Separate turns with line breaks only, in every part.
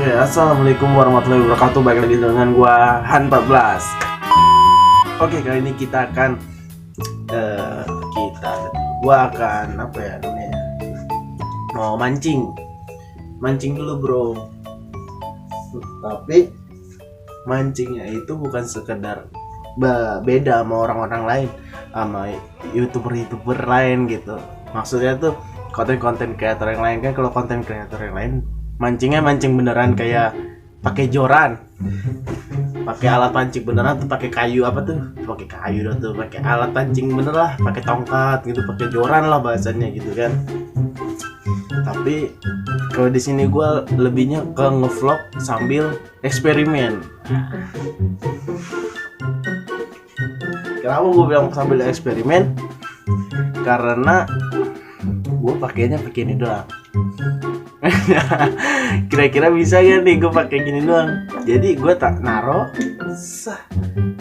Oke, assalamualaikum warahmatullahi wabarakatuh. Balik lagi dengan gua Han14. Oke, kali ini kita akan gua akan apa ya namanya? Mau mancing dulu, bro. Tapi mancingnya itu bukan sekedar beda sama orang-orang lain, sama youtuber lain gitu. Maksudnya tuh konten kreator yang lain kan, kalau konten kreator yang lain mancingnya mancing beneran, kayak pakai joran, pakai alat pancing beneran tuh, pakai kayu pakai alat pancing bener lah, pakai tongkat gitu, pakai joran lah bahasanya gitu kan. Tapi kalau di sini gue lebihnya ke ngevlog sambil eksperimen. Kenapa gue bilang sambil eksperimen? Karena gue pakainya pakai ini doang. Kira-kira bisa gak nih gue pakai gini doang? Jadi gue tak naro,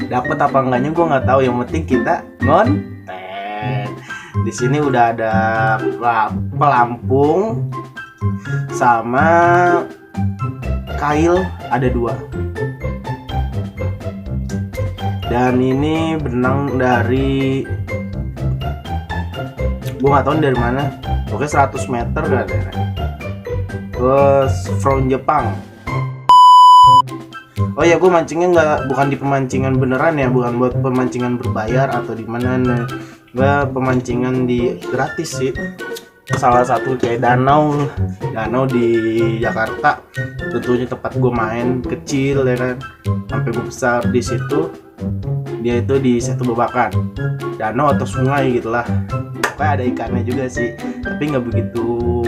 dapat apa enggaknya gue nggak tahu. Yang penting kita ngonten. Di sini udah ada pelampung sama kail, ada 2. Dan ini benang dari, gue nggak tahu dari mana. Oke, 100 meter gak ada. Terus from Jepang. Oh ya, gue mancingnya bukan di pemancingan beneran ya, bukan buat pemancingan berbayar atau di mana. Gue pemancingan di gratis sih. Salah satu kayak danau di Jakarta. Tentunya tempat gue main kecil ya kan. Sampai gue besar di situ. Dia itu di Setu Babakan, danau atau sungai gitulah. Pokoknya ada ikannya juga sih, tapi nggak begitu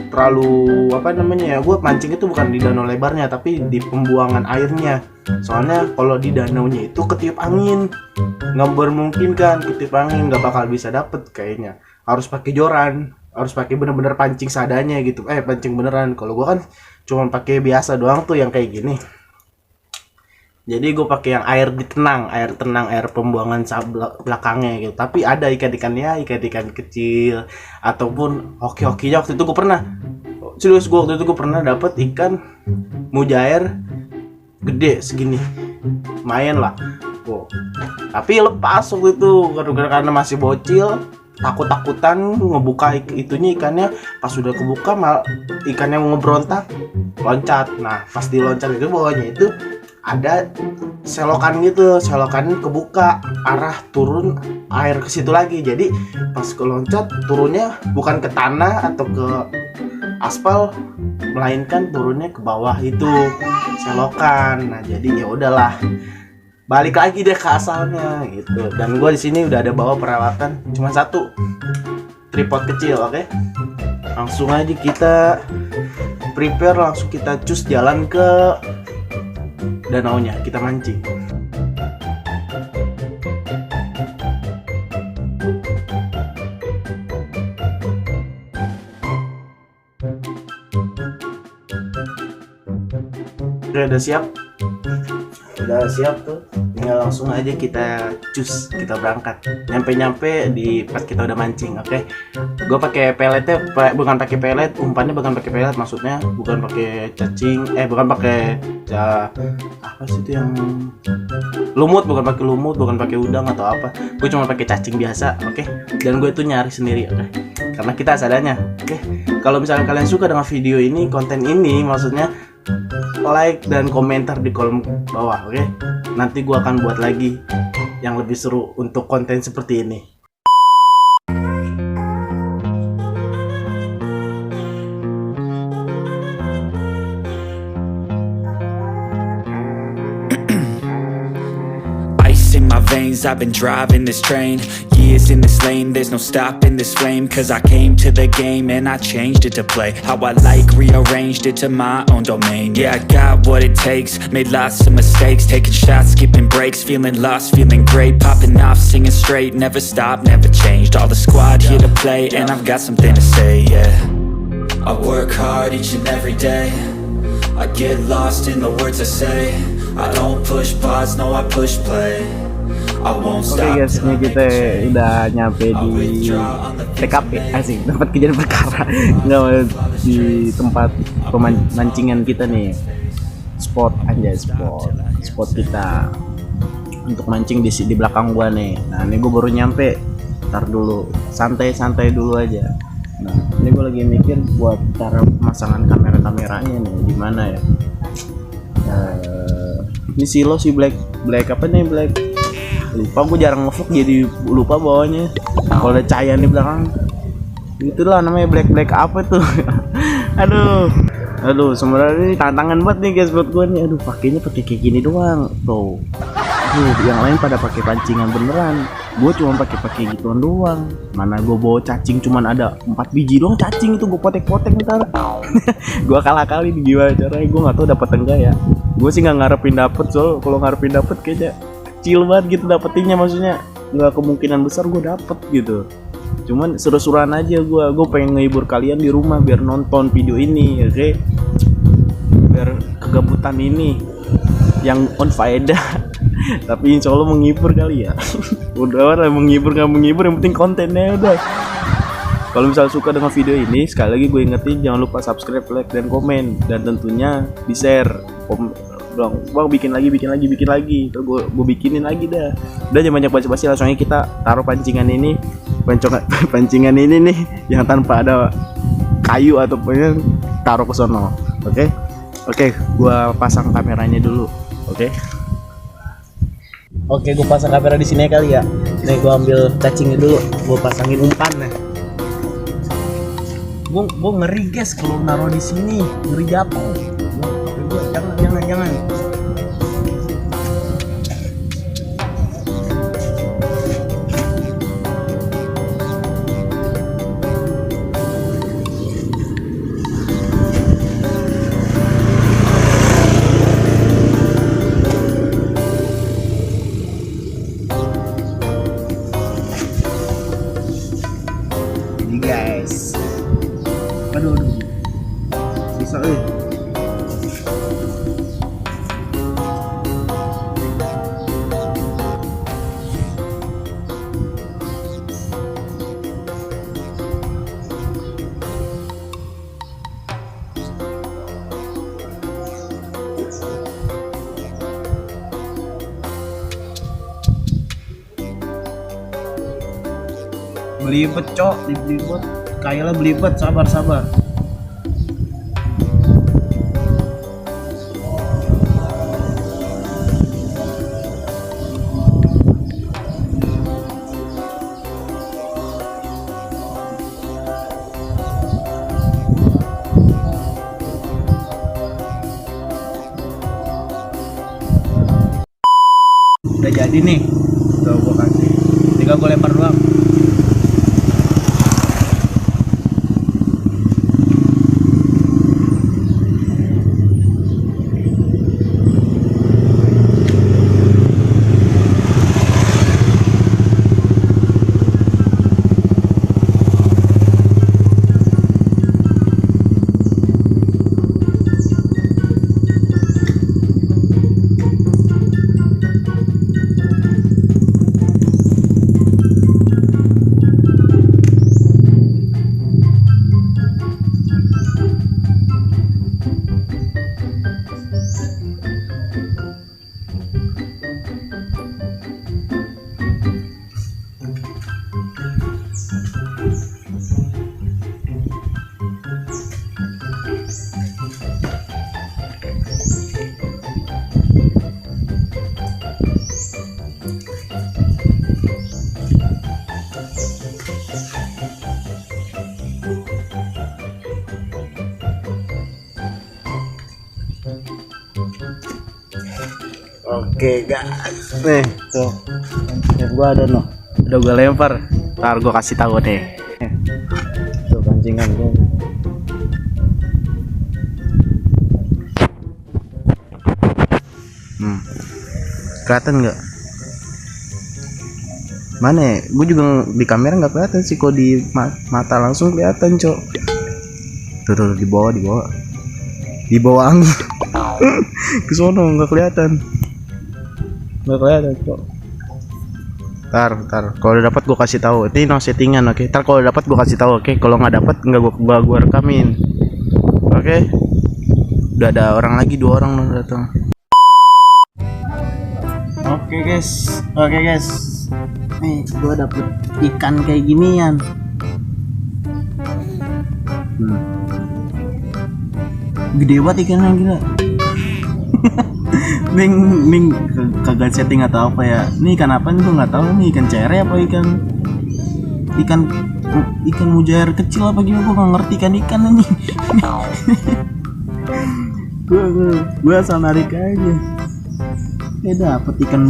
terlalu apa namanya ya. Gue mancing itu bukan di danau lebarnya, tapi di pembuangan airnya. Soalnya kalau di danaunya itu ketiup angin, nggak memungkinkan. Ketiup angin nggak bakal bisa dapet kayaknya. Harus pakai joran, harus pakai bener-bener pancing seadanya gitu. Pancing beneran. Kalau gue kan cuma pakai biasa doang tuh, yang kayak gini. Jadi gue pakai yang air tenang, air pembuangan belakangnya gitu. Tapi ada ikan-ikan kecil ataupun hoki-hokinya. Waktu itu gue pernah, serius gue waktu itu gue pernah dapet ikan mujair gede segini, lumayan lah. Tapi lepas waktu itu karena masih bocil, takut-takutan ngebuka itunya ikannya. Pas sudah kebuka ikannya ngebrontak, loncat. Nah pas diloncat itu bawahnya itu ada selokan gitu, selokan kebuka, arah turun air ke situ lagi. Jadi pas keloncat turunnya bukan ke tanah atau ke aspal, melainkan turunnya ke bawah itu selokan. Nah jadi ya udahlah, balik lagi deh ke asalnya gitu. Dan gue di sini udah ada bawa peralatan, cuma 1 tripod kecil. Oke, langsung aja kita prepare, langsung kita cus jalan ke danaunya, kita mancing. Udah siap tuh, tinggal langsung aja kita cus, kita berangkat. Nyampe di tempat kita udah mancing. Oke, gue pakai peletnya, bukan pakai pelet, umpannya bukan pakai pelet, maksudnya bukan pakai cacing, bukan pakai apa sih itu yang lumut, bukan pakai udang atau apa. Gue cuma pakai cacing biasa. Oke, dan gue itu nyari sendiri. Oke, karena kita seadanya. Oke, kalau misalnya kalian suka dengan video ini, konten ini maksudnya, like dan komentar di kolom bawah. Oke, nanti gue akan buat lagi yang lebih seru untuk konten seperti ini.
In my veins, I've been driving this train. Years in this lane, there's no stopping this flame. Cause I came to the game and I changed it to play how I like, rearranged it to my own domain. Yeah, I got what it takes, made lots of mistakes, taking shots, skipping breaks, feeling lost, feeling great, popping off, singing straight, never stopped, never changed. All the squad here to play and I've got something to say, yeah. I work hard each and every day, I get lost in the words I say. I don't push pause, no I push play. I won't
Oke
stop.
guys, ini kita udah nyampe di TKP, asik, tempat kejadian perkara. Nggak, di tempat pemancingan kita nih, spot kita untuk mancing di belakang gua nih. Nah ini gua baru nyampe, ntar dulu santai dulu aja. Nah ini gua lagi mikir buat cara pemasangan kameranya nih gimana ya. Ini silo si black apa nih, black, lupa gue, jarang ngevlog jadi lupa bawahnya. Kalau ada cahaya di belakang itulah namanya black apa tuh. aduh sebenarnya ini tantangan banget nih guys buat gue nih. Aduh pakainya pakai kayak gini doang tuh. Yang lain pada pakai pancingan beneran, gue cuma pakai gituan doang. Mana gue bawa cacing cuman ada 4 biji doang cacing, itu gue potek-potek ntar. Gue kalah-kali di gimana caranya, gue nggak tahu dapat enggak ya. Gue sih nggak ngarepin dapet, soal kalau ngarepin dapet kayaknya kecil banget gitu dapetinnya, maksudnya nggak kemungkinan besar gue dapet gitu. Cuman seru-seruan aja, gue pengen ngehibur kalian di rumah biar nonton video ini, oke? Biar kegabutan ini yang on faedah tapi insya Allah menghibur kali ya. Udah lah, menghibur nggak menghibur, yang penting kontennya udah. Kalau misalnya suka dengan video ini, sekali lagi gue ingetin jangan lupa subscribe, like, dan komen, dan tentunya di share. Dong, bang bikin lagi, terus gue bikinin lagi dah. Udah jangan banyak basa-basi, langsung aja kita taruh pancingan ini nih yang tanpa ada kayu ataupun taruh ke sono. Oke, gue pasang kameranya dulu. Oke, gue pasang kamera di sini kali ya. Nih gue ambil cacingnya dulu, gue pasangin umpannya. Gue ngeri guys kalau naruh di sini, ngeri jatuh. Jangan. Ini guys. Aduh. Bisa belibet cok, belibet kayaknya belibet, sabar. Udah jadi nih, udah gue kasih, tinggal gue lempar doang. Oke guys, nih tuh pancingan gua ada noh, udah gua lempar, ntar gua kasih tahu nih. Tuh pancingan gua. Kelihatan nggak? Mana ya? Gue juga di kamera nggak kelihatan sih, kok di mata langsung kelihatan cok. Tuh di bawah angin. Ke sono nggak kelihatan cok. Ntar. Kalau udah dapat gue kasih tahu. Ini no settingan, oke. Ntar kalau dapat gue kasih tahu, oke. Kalau nggak dapat nggak gue rekamin, oke. Udah ada orang lagi, 2 orang udah datang. Oke guys. Nih gue dapet ikan kayak ginian. Gede banget ikannya, gila. Ning kagak setting atau apa ya? Ini ikan apa nih, gue nggak tahu nih, ikan cere apa ikan mujair kecil apa gimana, gue nggak ngerti ikan ini. gue asal narik aja. Dapet ikan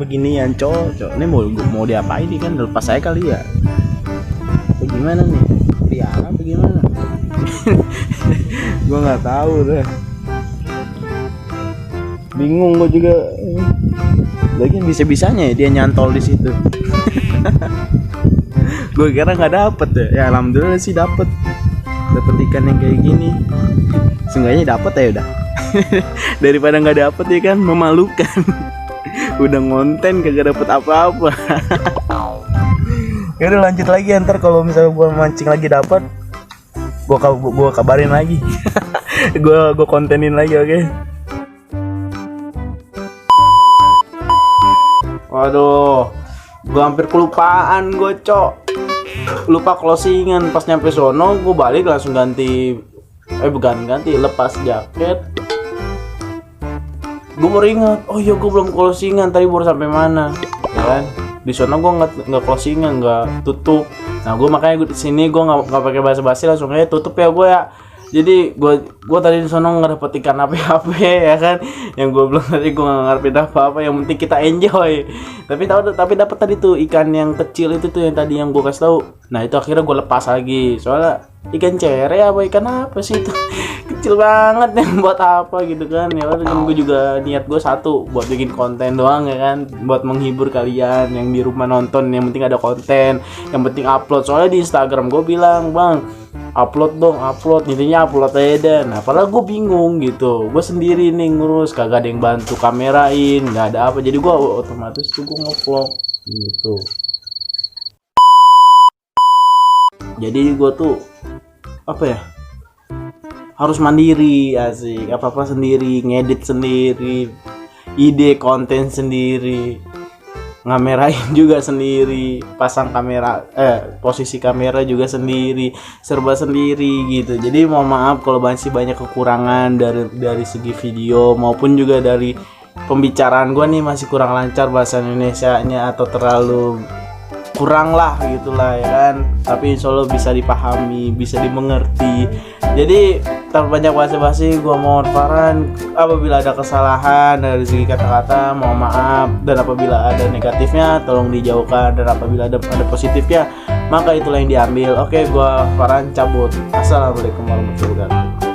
beginian. Cocok. Ini mau diapain ikan? Lepas saya kali ya. Bagaimana nih? Pelihara bagaimana? Gue nggak tahu deh. Bingung gue juga. Lagian bisa-bisanya ya dia nyantol di situ. Gue kira nggak dapet ya. Ya alhamdulillah sih dapet ikan yang kayak gini. Seenggaknya dapet ya udah. Daripada nggak dapet ya kan, memalukan. Udah ngonten kagak dapet apa-apa. Ya udah lanjut lagi, ntar kalau misalnya gue mancing lagi dapet, gue kabarin lagi. gue kontenin lagi, oke? Waduh, gue hampir kelupaan gue, Cok. Lupa closingan. Pas nyampe sono gue balik langsung lepas jaket. Gue baru ingat, oh iya gue belum closingan, tadi baru sampai mana, ya kan? Di sono gue nggak closingan, nggak tutup. Nah gue makanya di sini gue nggak pakai basa-basi, langsung aja tutup ya gue ya. Jadi gue tadi di sono nggak dapet ikan apa-apa ya kan, yang gue bilang tadi gue nggak ngarepin apa-apa, yang penting kita enjoy. Tapi dapat tadi tuh ikan yang kecil itu tuh yang tadi yang gue kasih tahu. Nah itu akhirnya gue lepas lagi, soalnya ikan cere apa ikan apa sih itu kecil banget, yang buat apa gitu kan. Ya kan gue juga niat gue satu buat bikin konten doang ya kan, buat menghibur kalian yang di rumah nonton. Yang penting ada konten, yang penting upload. Soalnya di Instagram gue bilang, bang upload dong, intinya upload aja dan apalah gue bingung gitu, gue sendiri nih ngurus, kagak ada yang bantu kamerain, nggak ada apa, jadi gue otomatis tuh gue ngevlog gitu. Jadi gue tuh apa ya, harus mandiri, asik, apa sendiri, ngedit sendiri, ide konten sendiri, ngamerain juga sendiri, pasang kamera, posisi kamera juga sendiri, serba sendiri gitu. Jadi mohon maaf kalau masih banyak kekurangan dari segi video maupun juga dari pembicaraan gue nih, masih kurang lancar bahasa Indonesianya atau terlalu kurang lah gitulah ya kan. Tapi insya Allah bisa dipahami, bisa dimengerti. Jadi tanpa banyak basa-basi, gue mohon Farhan apabila ada kesalahan dari segi kata-kata, mohon maaf. Dan apabila ada negatifnya tolong dijauhkan, dan apabila ada positifnya maka itulah yang diambil. Oke, gue Farhan cabut. Assalamualaikum warahmatullahi wabarakatuh.